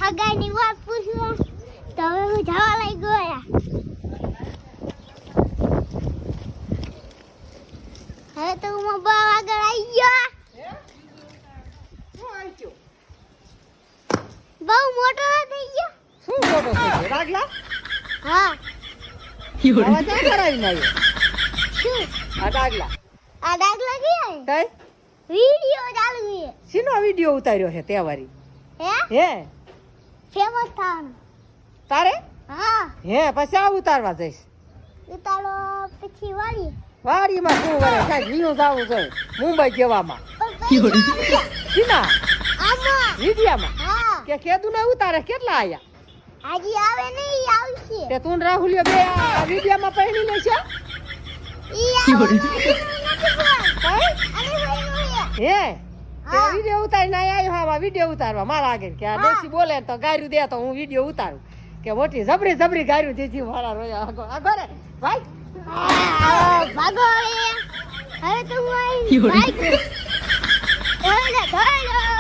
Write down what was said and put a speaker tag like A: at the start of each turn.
A: હગાઈની વાત પૂછવા તો હવે હું જવા લાગ્યો યાર. હવે તો હું બહુ આગળ આવી ગયો. બહુ મોટો થઈ ગયો.
B: શું મોટો થઈ ગયો ડાગલા?
A: હા
B: આવા ક્યાં કરાવીને આવ્યો?
A: શું
B: આ ડાગલા
A: આ ડાગ લાગી
B: કઈ
A: વિડિયો ચાલુ છે.
B: શીનો વિડિયો ઉતાર્યો છે તહેવારી?
A: હે
B: હે
A: ફેમસ થવાનું.
B: તારે
A: હા
B: હે પછી આ ઉતારવા જઈશ
A: ઉતારો પછી વાળી
B: વાડીમાં શું વરે સાહેબ વિયું જાવું જોઈએ મુંબઈ જેવામાં શીના
A: આમાં
B: વિડિયામાં
A: હા
B: કે કેદું ને ઉતારે કેટલા આયા
A: હજી આવે નહીં આવશે.
B: તે તું ને રાહુલિયો બે આ વિડિયામાં પહેરી લેશે
A: ઈ આવે નથી બોલ.
B: કઈ
A: અને ભાઈનું છે.
B: હે તે
A: હા.
B: વિડિયો ઉતારીને આવ્યો હા વિડિયો ઉતારવા મારા આગળ કે આ
A: હા.
B: ડોસી બોલે ને તો ગાયરું દે તો હું વિડિયો ઉતારું કે મોટી જબરી જબરી ગાયરું દીધી મારા રોયા આગળ ભાઈ
A: ભાગો હવે તો હું બાઈક ધોઈ લે